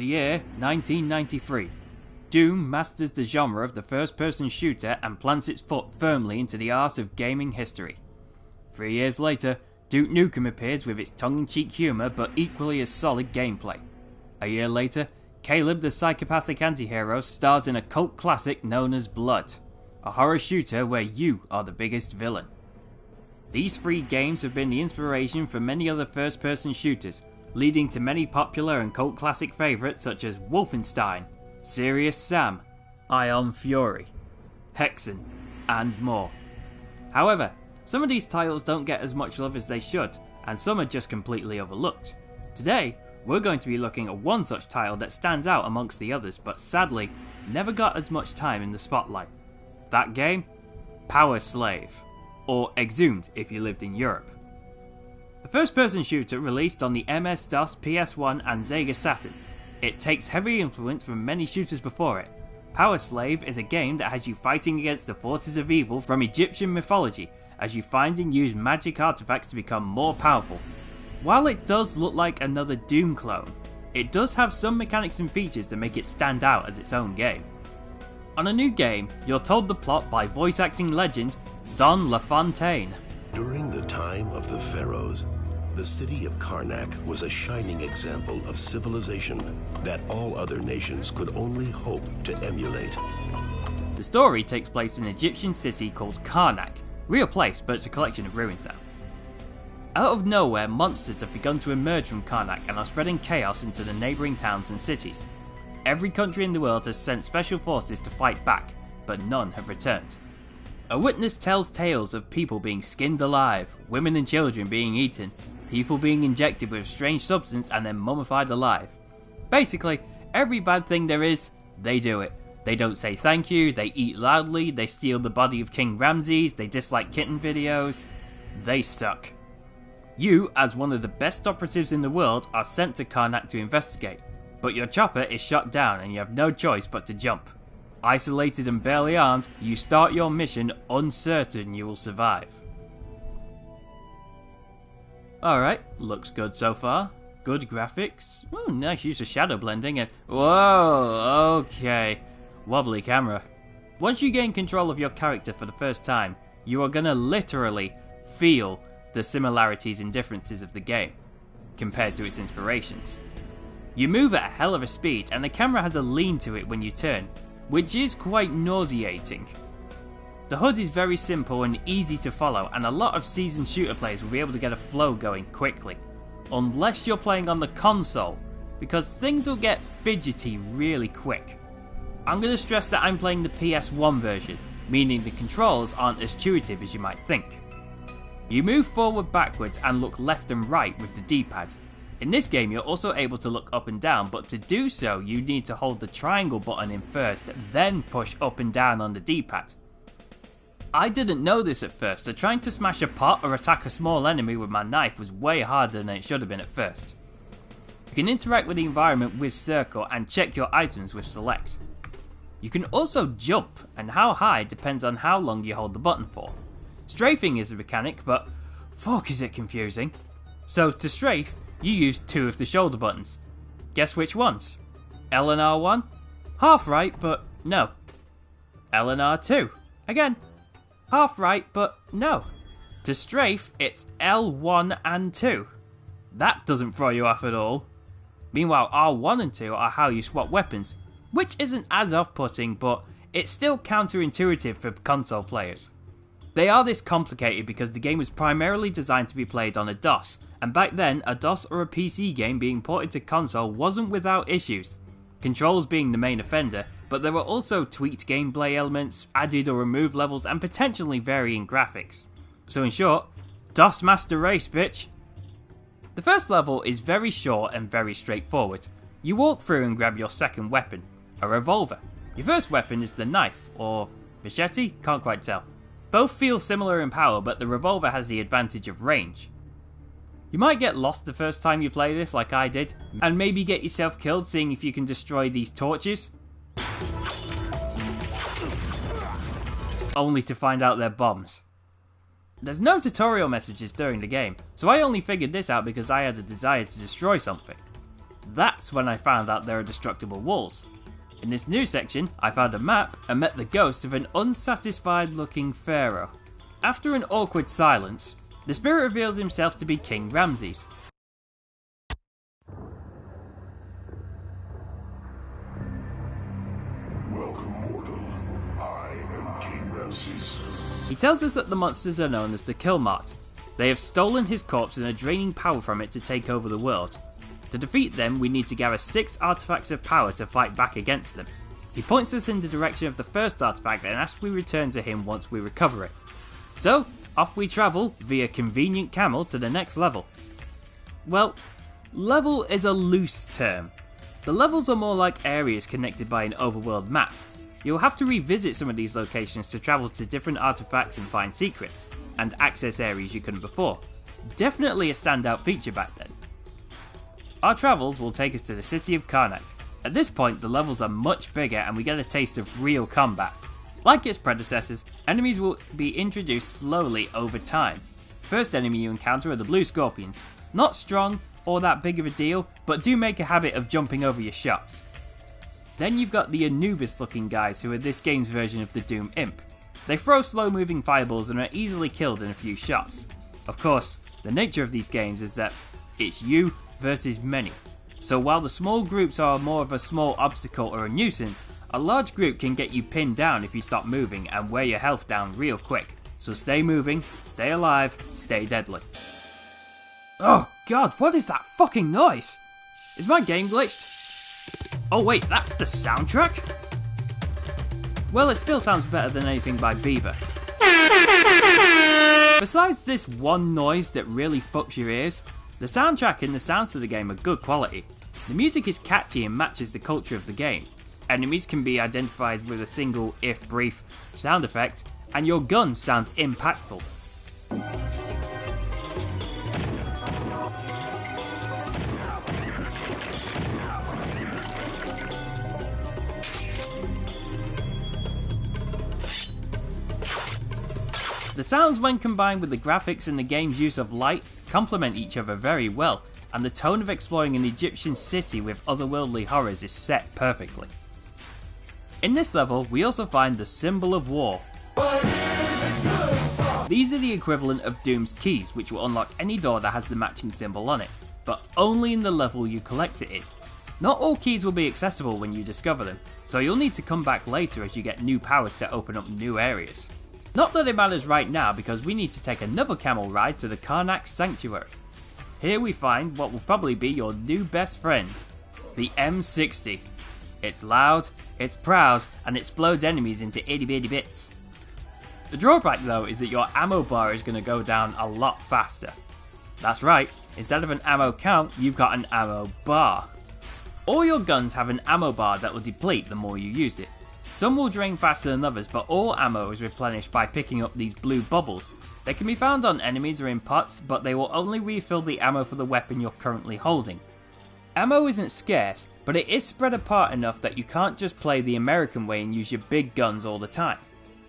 the year 1993. Doom masters the genre of the first-person shooter and plants its foot firmly into the art of gaming history. 3 years later, Duke Nukem appears with its tongue-in-cheek humour but equally as solid gameplay. A year later, Caleb the psychopathic anti-hero stars in a cult classic known as Blood, a horror shooter where you are the biggest villain. These 3 games have been the inspiration for many other first-person shooters, leading to many popular and cult classic favourites such as Wolfenstein, Serious Sam, Ion Fury, Hexen, and more. However, some of these titles don't get as much love as they should, and some are just completely overlooked. Today, we're going to be looking at one such title that stands out amongst the others, but sadly, never got as much time in the spotlight. That game? Powerslave, or Exhumed if you lived in Europe. A first-person shooter released on the MS-DOS, PS1 and Sega Saturn. It takes heavy influence from many shooters before it. Powerslave is a game that has you fighting against the forces of evil from Egyptian mythology as you find and use magic artifacts to become more powerful. While it does look like another Doom clone, it does have some mechanics and features that make it stand out as its own game. On a new game, you're told the plot by voice acting legend Don LaFontaine. During the time of the pharaohs, the city of Karnak was a shining example of civilization that all other nations could only hope to emulate. The story takes place in an Egyptian city called Karnak. Real place, but it's a collection of ruins now. Out of nowhere, monsters have begun to emerge from Karnak and are spreading chaos into the neighbouring towns and cities. Every country in the world has sent special forces to fight back, but none have returned. A witness tells tales of people being skinned alive, women and children being eaten, people being injected with a strange substance and then mummified alive. Basically, every bad thing there is, they do it. They don't say thank you, they eat loudly, they steal the body of King Ramses, they dislike kitten videos. They suck. You, as one of the best operatives in the world, are sent to Karnak to investigate, but your chopper is shot down and you have no choice but to jump. Isolated and barely armed, you start your mission uncertain you will survive. Alright, looks good so far. Good graphics. Ooh, nice use of shadow blending and... Whoa, okay. Wobbly camera. Once you gain control of your character for the first time, you are gonna literally feel the similarities and differences of the game, compared to its inspirations. You move at a hell of a speed and the camera has a lean to it when you turn, which is quite nauseating. The HUD is very simple and easy to follow, and a lot of seasoned shooter players will be able to get a flow going quickly. Unless you're playing on the console, because things will get fidgety really quick. I'm going to stress that I'm playing the PS1 version, meaning the controls aren't as intuitive as you might think. You move forward backwards and look left and right with the D-pad. In this game you're also able to look up and down, but to do so you need to hold the triangle button in first, then push up and down on the D-pad. I didn't know this at first, so trying to smash a pot or attack a small enemy with my knife was way harder than it should have been at first. You can interact with the environment with circle and check your items with select. You can also jump, and how high depends on how long you hold the button for. Strafing is a mechanic, but fuck is it confusing. So to strafe, you use 2 of the shoulder buttons. Guess which ones? L and R1? Half right, but no. L and R2? Again, half right, but no. To strafe, it's L1 and 2. That doesn't throw you off at all. Meanwhile, R1 and 2 are how you swap weapons, which isn't as off-putting, but it's still counterintuitive for console players. They are this complicated because the game was primarily designed to be played on a DOS, and back then a DOS or a PC game being ported to console wasn't without issues, controls being the main offender, but there were also tweaked gameplay elements, added or removed levels, and potentially varying graphics. So in short, DOS Master Race, bitch! The first level is very short and very straightforward. You walk through and grab your second weapon, a revolver. Your first weapon is the knife, or machete? Can't quite tell. Both feel similar in power, but the revolver has the advantage of range. You might get lost the first time you play this, like I did, and maybe get yourself killed seeing if you can destroy these torches, only to find out they're bombs. There's no tutorial messages during the game, so I only figured this out because I had a desire to destroy something. That's when I found out there are destructible walls. In this new section, I found a map and met the ghost of an unsatisfied looking pharaoh. After an awkward silence, the spirit reveals himself to be King Ramses. Welcome, mortal. I am King Ramses. He tells us that the monsters are known as the Killmart. They have stolen his corpse and are draining power from it to take over the world. To defeat them, we need to gather 6 artifacts of power to fight back against them. He points us in the direction of the first artifact and asks we return to him once we recover it. So, off we travel via convenient camel to the next level. Well, level is a loose term. The levels are more like areas connected by an overworld map. You'll have to revisit some of these locations to travel to different artifacts and find secrets, and access areas you couldn't before. Definitely a standout feature back then. Our travels will take us to the city of Karnak. At this point, the levels are much bigger and we get a taste of real combat. Like its predecessors, enemies will be introduced slowly over time. First enemy you encounter are the blue scorpions. Not strong or that big of a deal, but do make a habit of jumping over your shots. Then you've got the Anubis looking guys who are this game's version of the Doom Imp. They throw slow moving fireballs and are easily killed in a few shots. Of course, the nature of these games is that it's you versus many. So while the small groups are more of a small obstacle or a nuisance, a large group can get you pinned down if you stop moving and wear your health down real quick. So stay moving, stay alive, stay deadly. Oh god, what is that fucking noise? Is my game glitched? Oh wait, that's the soundtrack? Well, it still sounds better than anything by Bieber. Besides this one noise that really fucks your ears, the soundtrack and the sounds to the game are good quality. The music is catchy and matches the culture of the game. Enemies can be identified with a single, if brief, sound effect, and your guns sound impactful. The sounds, when combined with the graphics and the game's use of light, complement each other very well, and the tone of exploring an Egyptian city with otherworldly horrors is set perfectly. In this level, we also find the Symbol of War. These are the equivalent of Doom's keys, which will unlock any door that has the matching symbol on it, but only in the level you collect it in. Not all keys will be accessible when you discover them, so you'll need to come back later as you get new powers to open up new areas. Not that it matters right now, because we need to take another camel ride to the Karnak Sanctuary. Here we find what will probably be your new best friend, the M60. It's loud, it's proud, and it explodes enemies into itty bitty bits. The drawback though is that your ammo bar is going to go down a lot faster. That's right, instead of an ammo count, you've got an ammo bar. All your guns have an ammo bar that will deplete the more you use it. Some will drain faster than others, but all ammo is replenished by picking up these blue bubbles. They can be found on enemies or in pots, but they will only refill the ammo for the weapon you're currently holding. Ammo isn't scarce, but it is spread apart enough that you can't just play the American way and use your big guns all the time.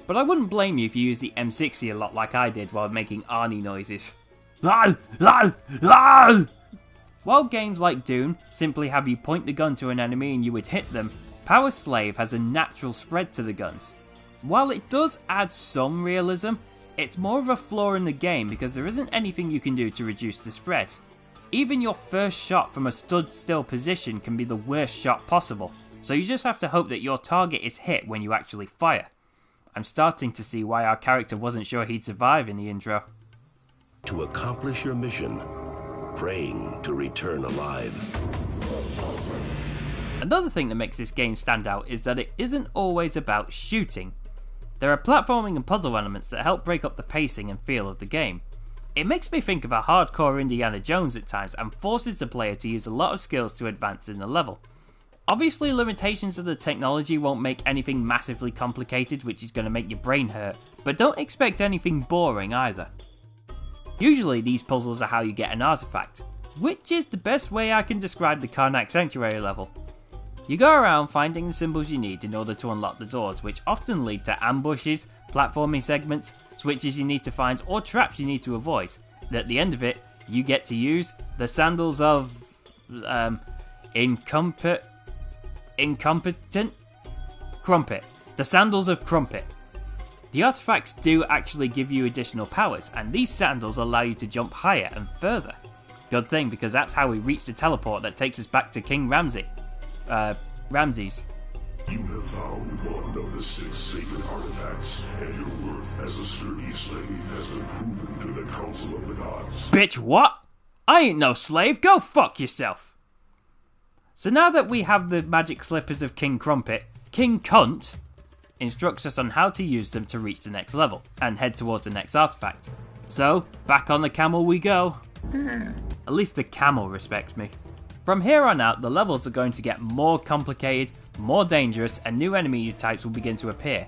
But I wouldn't blame you if you use the M60 a lot like I did while making Arnie noises. While games like Doom simply have you point the gun to an enemy and you would hit them, Powerslave has a natural spread to the guns. While it does add some realism, it's more of a flaw in the game because there isn't anything you can do to reduce the spread. Even your first shot from a stood still position can be the worst shot possible, so you just have to hope that your target is hit when you actually fire. I'm starting to see why our character wasn't sure he'd survive in the intro. To accomplish your mission, praying to return alive. Another thing that makes this game stand out is that it isn't always about shooting. There are platforming and puzzle elements that help break up the pacing and feel of the game. It makes me think of a hardcore Indiana Jones at times and forces the player to use a lot of skills to advance in the level. Obviously, limitations of the technology won't make anything massively complicated, which is going to make your brain hurt, but don't expect anything boring either. Usually these puzzles are how you get an artifact, which is the best way I can describe the Karnak Sanctuary level. You go around finding the symbols you need in order to unlock the doors, which often lead to ambushes, platforming segments, switches you need to find, or traps you need to avoid. And at the end of it, you get to use the Sandals of... Incompetent? Crumpet. The Sandals of Crumpet. The artifacts do actually give you additional powers, and these sandals allow you to jump higher and further. Good thing, because that's how we reach the teleport that takes us back to King Ramses. You have found one of the 6 sacred artifacts, and your worth as a sturdy slave has been proven to the Council of the Gods. Bitch, what? I ain't no slave, go fuck yourself! So now that we have the magic slippers of King Crumpet, King Cunt instructs us on how to use them to reach the next level, and head towards the next artifact. So, back on the camel we go. At least the camel respects me. From here on out, the levels are going to get more complicated, more dangerous, and new enemy types will begin to appear.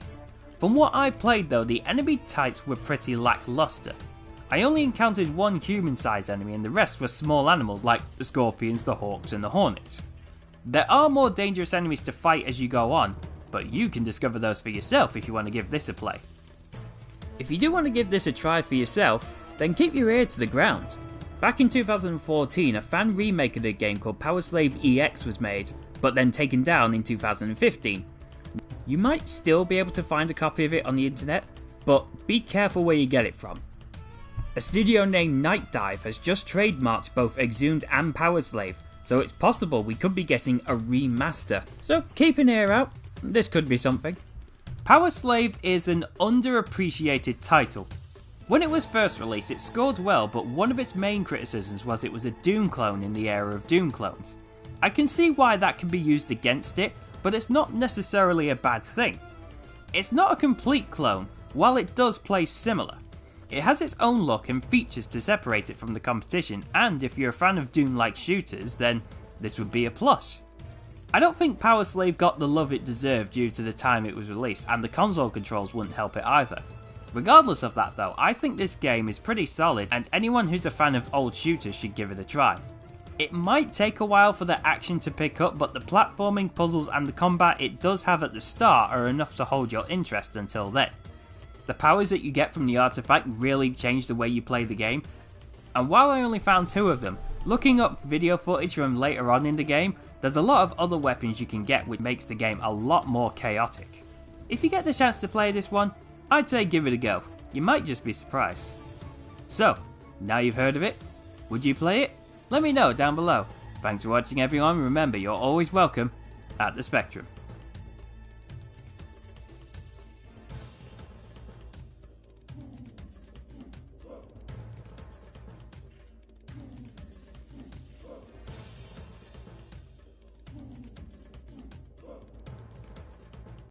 From what I played though, the enemy types were pretty lackluster. I only encountered one human-sized enemy and the rest were small animals like the scorpions, the hawks, and the hornets. There are more dangerous enemies to fight as you go on, but you can discover those for yourself if you want to give this a play. If you do want to give this a try for yourself, then keep your ear to the ground. Back in 2014, a fan remake of the game called Powerslave EX was made, but then taken down in 2015. You might still be able to find a copy of it on the internet, but be careful where you get it from. A studio named Night Dive has just trademarked both Exhumed and Powerslave, so it's possible we could be getting a remaster. So keep an ear out, this could be something. Powerslave is an underappreciated title. When it was first released, it scored well, but one of its main criticisms was it was a Doom clone in the era of Doom clones. I can see why that can be used against it, but it's not necessarily a bad thing. It's not a complete clone, while it does play similar. It has its own look and features to separate it from the competition, and if you're a fan of Doom-like shooters, then this would be a plus. I don't think Powerslave got the love it deserved due to the time it was released, and the console controls wouldn't help it either. Regardless of that though, I think this game is pretty solid, and anyone who's a fan of old shooters should give it a try. It might take a while for the action to pick up, but the platforming, puzzles and the combat it does have at the start are enough to hold your interest until then. The powers that you get from the artifact really change the way you play the game, and while I only found 2 of them, looking up video footage from later on in the game, there's a lot of other weapons you can get which makes the game a lot more chaotic. If you get the chance to play this one, I'd say give it a go, you might just be surprised. So, now you've heard of it, would you play it? Let me know down below. Thanks for watching everyone, remember you're always welcome at the Spectrum.